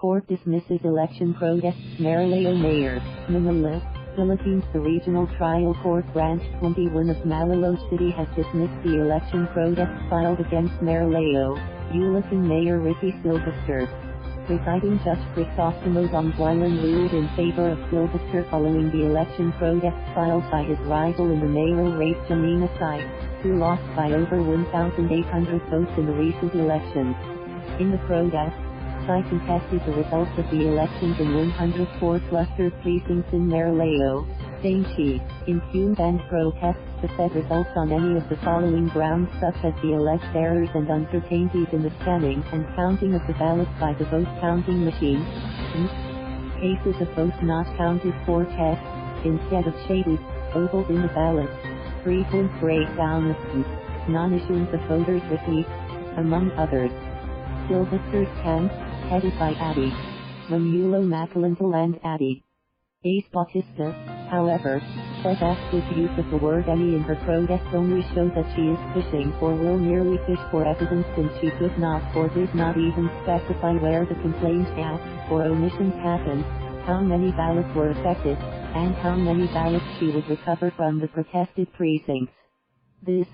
court dismisses election protests. Marilao Mayor, Manila, Philippines. The Regional Trial Court Branch 21 of Malolos City has dismissed the election protests filed against Marilao, Bulacan Mayor Ricky Silvestre. Presiding Judge Crisostomo Danguilan ruled in favor of Silvestre following the election protests filed by his rival in the mayoral race Jemina Sy, who lost by over 1,800 votes in the recent elections. In the protest, Sy contested the results of the elections in 104 cluster precincts in Marilao, saying she impugned and protests the said results on any of the following grounds, such as the alleged errors and uncertainties in the scanning and counting of the ballots by the vote counting machine, cases of votes not counted for tests, instead of shaded ovals in the ballots, frequent breakdown of non-issuance of voters' receipts, among others. Silvestre's camp, headed by Atty. Romulo Macalintal and Atty. Bautista, however, says active use of the word any in her protest only shows that she is fishing or will merely fish for evidence, since she could not or did not even specify where the complaint acts or omissions happened, how many ballots were affected, and how many ballots she would recover from the protested precincts. This,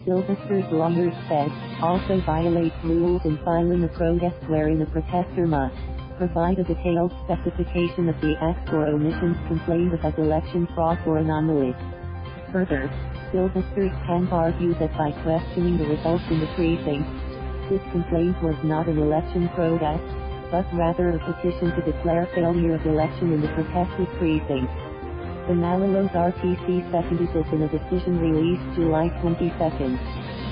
Silvestre's lawyers said, also violates rules in filing a protest wherein a protester must provide a detailed specification of the acts or omissions complained of as election fraud or anomalies. Further, Silvestre's camp argued that by questioning the results in the precincts, this complaint was not an election protest, but rather a petition to declare failure of election in the protested precincts. The Malolos RTC seconded this in a decision released July 22.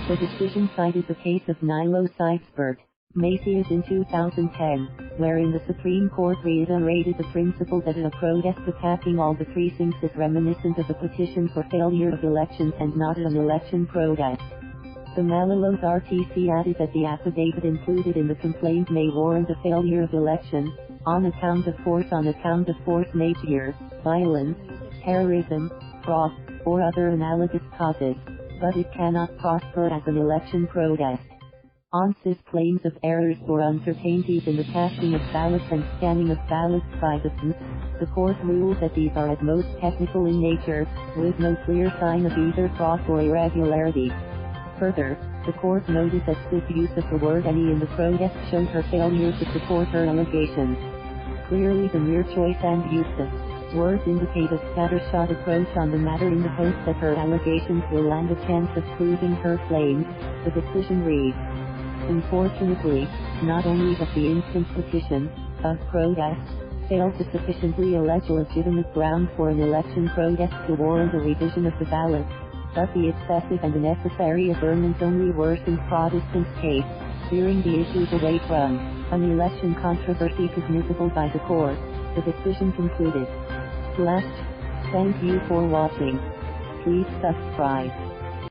The decision cited the case of Nilo Sy, Bert Macias in 2010, wherein the Supreme Court reiterated the principle that a protest attacking all the precincts is reminiscent of a petition for failure of elections and not an election protest. The Malolos RTC added that the affidavit included in the complaint may warrant a failure of election, on account of force, majeure, violence, terrorism, fraud, or other analogous causes, but it cannot prosper as an election protest. On Sys claims of errors or uncertainties in the casting of ballots and scanning of ballots by the court ruled that these are at most technical in nature, with no clear sign of either fraud or irregularity. Further, the court noted that Sys' use of the word any in the protest showed her failure to support her allegations. Clearly the mere choice and use of words indicate a scattershot approach on the matter in the hopes that her allegations will land a chance of proving her claims, the decision reads. Unfortunately, not only has the instant petition of protest failed to sufficiently allege a legitimate ground for an election protest to warrant a revision of the ballot, but the excessive and unnecessary averments only worsened Protestant's case, steering the issues away from an election controversy cognizable by the court. The decision concluded. Thank you for watching. Please subscribe.